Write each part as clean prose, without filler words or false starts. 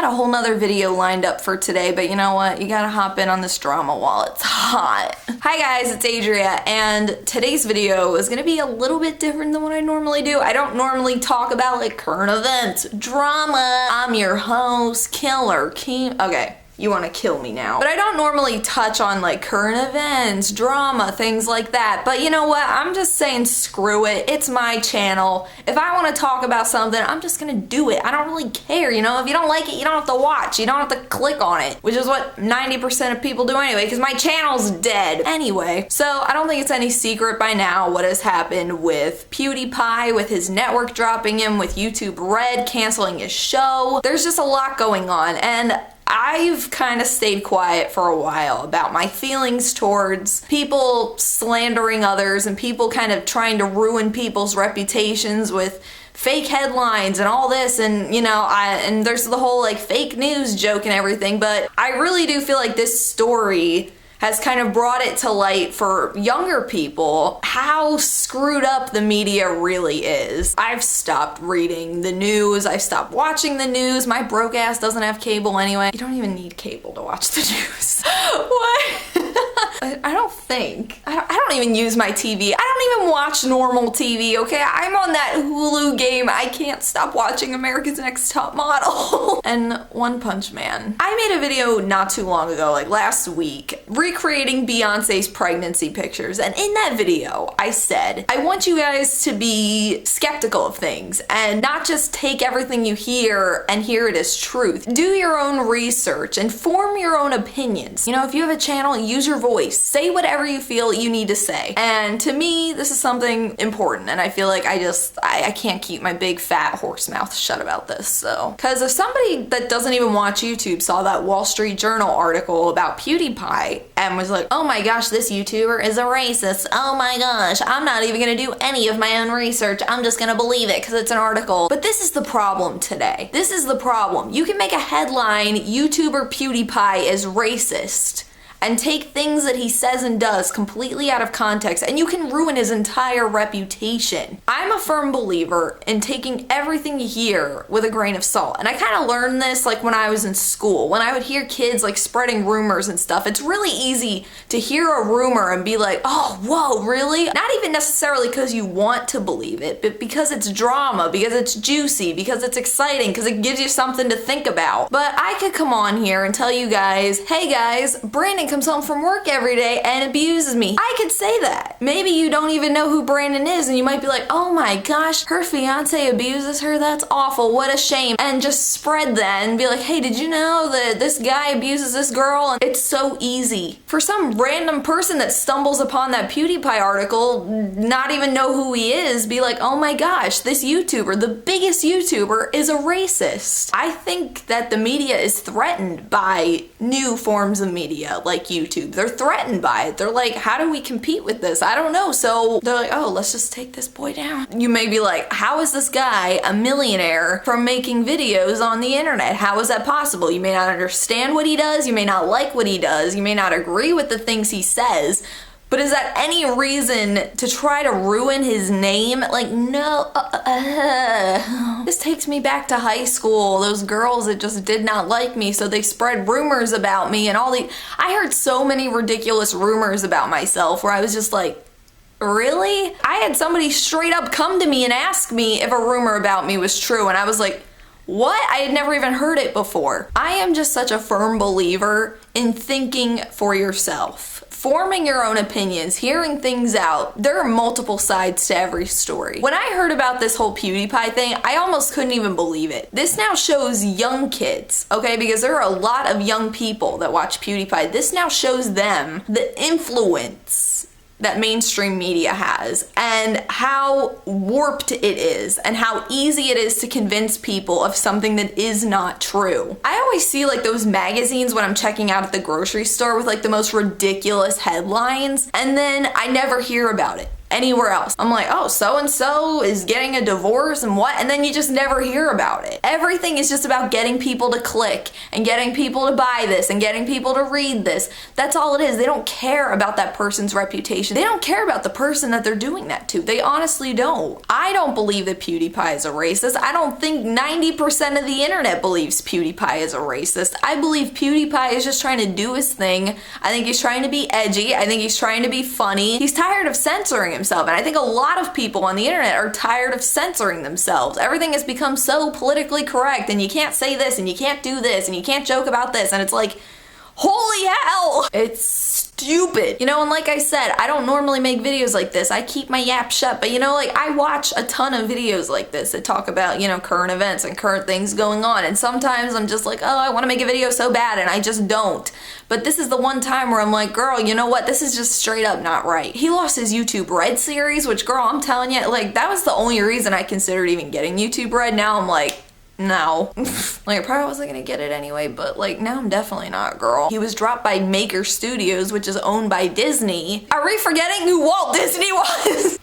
had a whole nother video lined up for today, but you know what? You gotta hop in on this drama while it's hot. Hi guys, it's Adria, and today's video is gonna be a little bit different than what I normally do. I don't normally talk about like current events, drama. I'm your host, Killer King. Okay. You want to kill me now. But I don't normally touch on like current events, drama, things like that. But you know what? I'm just saying screw it. It's my channel. If I want to talk about something, I'm just gonna do it. I don't really care, you know? If you don't like it, you don't have to watch. You don't have to click on it, which is what 90% of people do anyway, because my channel's dead. Anyway, so I don't think it's any secret by now what has happened with Pewdiepie, with his network dropping him, with YouTube Red canceling his show. There's just a lot going on, and I've kind of stayed quiet for a while about my feelings towards people slandering others and people kind of trying to ruin people's reputations with fake headlines and all this, and you know, and there's the whole like fake news joke and everything, but I really do feel like this story has kind of brought it to light for younger people how screwed up the media really is. I've stopped reading the news. I've stopped watching the news. My broke ass doesn't have cable anyway. You don't even need cable to watch the news. What? I don't think. I don't even use my TV. I don't even watch normal TV, okay? I'm on that Hulu game. I can't stop watching America's Next Top Model and One Punch Man. I made a video not too long ago, like last week, recreating Beyonce's pregnancy pictures, and in that video I said I want you guys to be skeptical of things and not just take everything you hear and hear it as truth. Do your own research and form your own opinions. You know, if you have a channel, use your voice. Say whatever you feel you need to say. And to me, this is something important, and I feel like I can't keep my big fat horse mouth shut about this. So, because if somebody that doesn't even watch YouTube saw that Wall Street Journal article about Pewdiepie and was like, oh my gosh, this YouTuber is a racist. Oh my gosh, I'm not even gonna do any of my own research. I'm just gonna believe it because it's an article. But this is the problem today. This is the problem. You can make a headline, YouTuber Pewdiepie is racist, and take things that he says and does completely out of context, and you can ruin his entire reputation. I'm a firm believer in taking everything you hear with a grain of salt, and I kind of learned this like when I was in school. When I would hear kids like spreading rumors and stuff, it's really easy to hear a rumor and be like, oh, whoa, really? Not even necessarily because you want to believe it, but because it's drama, because it's juicy, because it's exciting, because it gives you something to think about. But I could come on here and tell you guys, hey guys, Brandon comes home from work every day and abuses me. I could say that. Maybe you don't even know who Brandon is, and you might be like, oh my gosh, her fiance abuses her? That's awful. What a shame. And just spread that and be like, hey, did you know that this guy abuses this girl? And it's so easy for some random person that stumbles upon that Pewdiepie article, not even know who he is, be like, oh my gosh, this YouTuber, the biggest YouTuber, is a racist. I think that the media is threatened by new forms of media like YouTube. They're threatened by it. They're like, how do we compete with this? I don't know. So they're like, oh, let's just take this boy down. You may be like, how is this guy a millionaire from making videos on the internet? How is that possible? You may not understand what he does. You may not like what he does. You may not agree with the things he says. But is that any reason to try to ruin his name? Like, no. This takes me back to high school. Those girls that just did not like me, so they spread rumors about me and all the... I heard so many ridiculous rumors about myself where I was just like, really? I had somebody straight up come to me and ask me if a rumor about me was true, and I was like, what? I had never even heard it before. I am just such a firm believer in thinking for yourself. Forming your own opinions, hearing things out. There are multiple sides to every story. When I heard about this whole Pewdiepie thing, I almost couldn't even believe it. This now shows young kids, okay, because there are a lot of young people that watch Pewdiepie. This now shows them the influence that mainstream media has and how warped it is and how easy it is to convince people of something that is not true. I always see like those magazines when I'm checking out at the grocery store with like the most ridiculous headlines, and then I never hear about it. anywhere else. I'm like, oh, so-and-so is getting a divorce and what? And then you just never hear about it. Everything is just about getting people to click and getting people to buy this and getting people to read this. That's all it is. They don't care about that person's reputation. They don't care about the person that they're doing that to. They honestly don't. I don't believe that PewDiePie is a racist. I don't think 90% of the internet believes PewDiePie is a racist. I believe PewDiePie is just trying to do his thing. I think he's trying to be edgy. I think he's trying to be funny. He's tired of censoring himself, and I think a lot of people on the internet are tired of censoring themselves. Everything has become so politically correct, and you can't say this, and you can't do this, and you can't joke about this, and it's like, holy hell! It's stupid. You know, and like I said, I don't normally make videos like this. I keep my yap shut, but you know, like I watch a ton of videos like this that talk about, you know, current events and current things going on, and sometimes I'm just like, oh, I want to make a video so bad, and I just don't. But this is the one time where I'm like, girl, you know what? This is just straight up not right. He lost his YouTube Red series, which, girl, I'm telling you, like, that was the only reason I considered even getting YouTube Red. Now I'm like, no. Like, I probably wasn't gonna get it anyway, but like, now I'm definitely not, girl. He was dropped by Maker Studios, which is owned by Disney. Are we forgetting who Walt Disney was?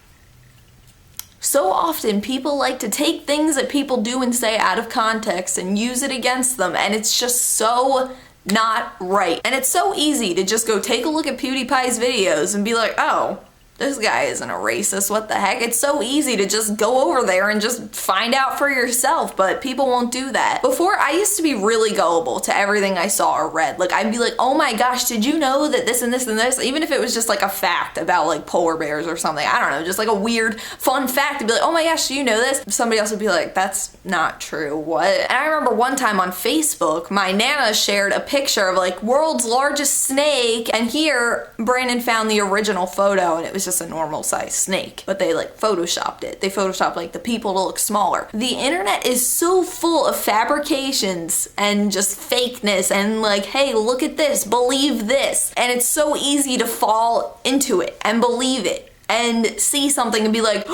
So often people like to take things that people do and say out of context and use it against them, and it's just so not right. And it's so easy to just go take a look at PewDiePie's videos and be like, oh, this guy isn't a racist, what the heck? It's so easy to just go over there and just find out for yourself, but people won't do that. Before, I used to be really gullible to everything I saw or read. Like, I'd be like, oh my gosh, did you know that this and this and this? Even if it was just like a fact about like polar bears or something, I don't know, just like a weird, fun fact to be like, oh my gosh, do you know this? Somebody else would be like, that's not true, what? And I remember one time on Facebook, my Nana shared a picture of like world's largest snake, and here, Brandon found the original photo, and it was just a normal size snake, but they like photoshopped it. They photoshopped like the people to look smaller. The internet is so full of fabrications and just fakeness and like, hey, look at this, believe this. And it's so easy to fall into it and believe it and see something and be like,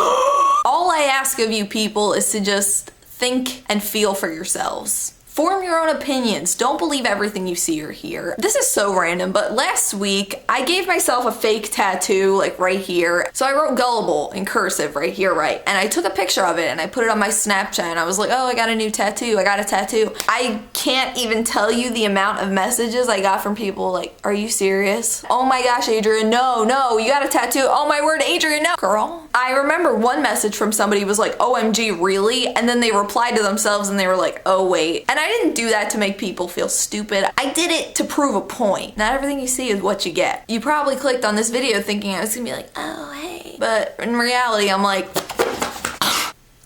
all I ask of you people is to just think and feel for yourselves. Form your own opinions. Don't believe everything you see or hear. This is so random, but last week I gave myself a fake tattoo like right here. So I wrote gullible in cursive right here, right? And I took a picture of it and I put it on my Snapchat and I was like, oh, I got a new tattoo. I got a tattoo. I can't even tell you the amount of messages I got from people like, are you serious? Oh my gosh, Adrian, no, you got a tattoo. Oh my word, Adrian, no. Girl. I remember one message from somebody was like, OMG, really? And then they replied to themselves and they were like, oh wait. And I didn't do that to make people feel stupid. I did it to prove a point. Not everything you see is what you get. You probably clicked on this video thinking I was gonna be like, oh, hey. But in reality, I'm like,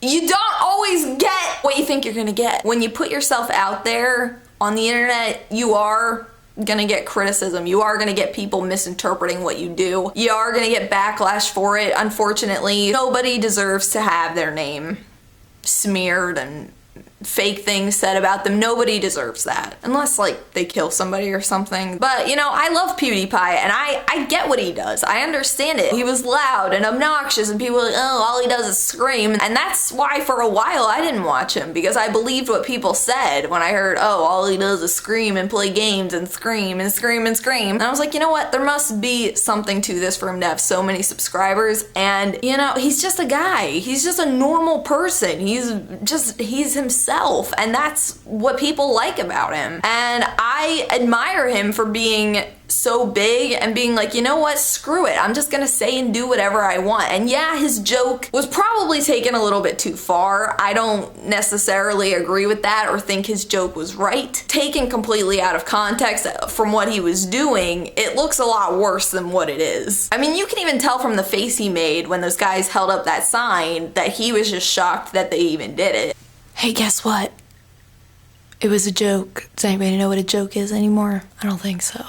you don't always get what you think you're gonna get. When you put yourself out there on the internet, you are gonna get criticism. You are gonna get people misinterpreting what you do. You are gonna get backlash for it. Unfortunately, nobody deserves to have their name smeared and fake things said about them. Nobody deserves that. Unless like they kill somebody or something. But you know, I love PewDiePie and I get what he does. I understand it. He was loud and obnoxious and people were like, oh, all he does is scream. And that's why for a while I didn't watch him, because I believed what people said when I heard, oh, all he does is scream and play games and scream and scream and scream. And I was like, you know what? There must be something to this for him to have so many subscribers. And you know, he's just a guy. He's just a normal person. He's himself. And that's what people like about him. And I admire him for being so big and being like, you know what, screw it, I'm just gonna say and do whatever I want. And yeah, his joke was probably taken a little bit too far. I don't necessarily agree with that or think his joke was right. Taken completely out of context from what he was doing, it looks a lot worse than what it is. I mean, you can even tell from the face he made when those guys held up that sign that he was just shocked that they even did it. Hey, guess what? It was a joke. Does anybody know what a joke is anymore? I don't think so.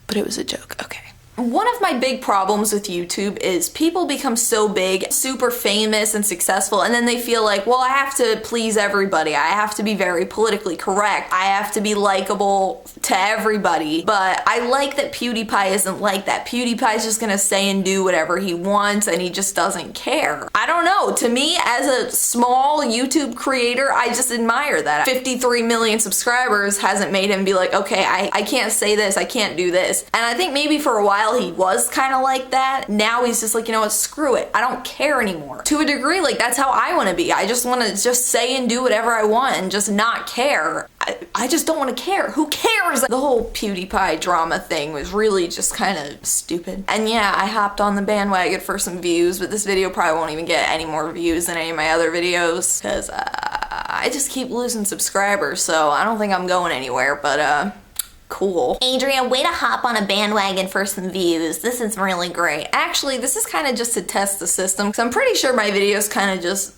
But it was a joke. Okay. One of my big problems with YouTube is people become so big, super famous and successful, and then they feel like, well, I have to please everybody. I have to be very politically correct. I have to be likable to everybody. But I like that PewDiePie isn't like that. PewDiePie's just gonna say and do whatever he wants, and he just doesn't care. I don't know. To me, as a small YouTube creator, I just admire that. 53 million subscribers hasn't made him be like, okay, I can't say this, I can't do this. And I think maybe for a while while he was kind of like that, now he's just like, you know what, screw it. I don't care anymore. To a degree, like, that's how I want to be. I just want to just say and do whatever I want and just not care. I just don't want to care. Who cares? The whole Pewdiepie drama thing was really just kind of stupid. And yeah, I hopped on the bandwagon for some views, but this video probably won't even get any more views than any of my other videos because I just keep losing subscribers, so I don't think I'm going anywhere, but cool. Adria, way to hop on a bandwagon for some views. This is really great. Actually, this is kind of just to test the system, because I'm pretty sure my videos kind of just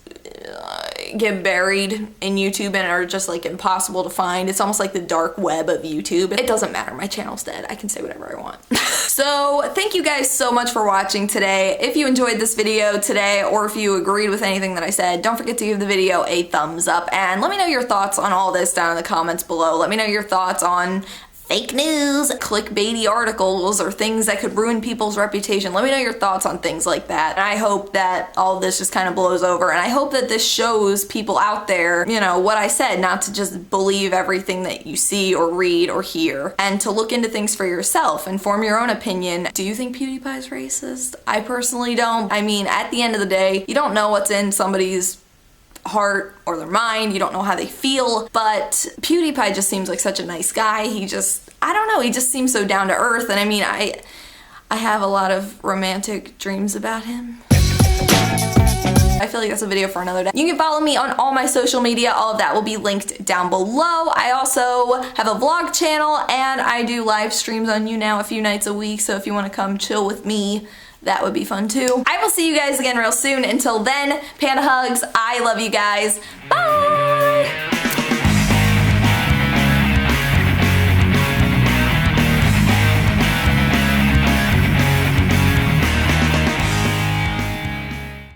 get buried in YouTube and are just like impossible to find. It's almost like the dark web of YouTube. It doesn't matter, my channel's dead. I can say whatever I want. So thank you guys so much for watching today. If you enjoyed this video today, or if you agreed with anything that I said, don't forget to give the video a thumbs up and let me know your thoughts on all this down in the comments below. Let me know your thoughts on fake news, clickbaity articles, or things that could ruin people's reputation. Let me know your thoughts on things like that. And I hope that all of this just kind of blows over. And I hope that this shows people out there, you know, what I said, not to just believe everything that you see or read or hear, and to look into things for yourself and form your own opinion. Do you think PewDiePie is racist? I personally don't. I mean, at the end of the day, you don't know what's in somebody's heart or their mind. You don't know how they feel, but PewDiePie just seems like such a nice guy. He just, I don't know, he just seems so down to earth. And I mean, I have a lot of romantic dreams about him. I feel like that's a video for another day. You can follow me on all my social media. All of that will be linked down below. I also have a vlog channel and I do live streams on YouNow a few nights a week. So if you want to come chill with me, that would be fun too. I will see you guys again real soon. Until then, panda hugs. I love you guys. Bye!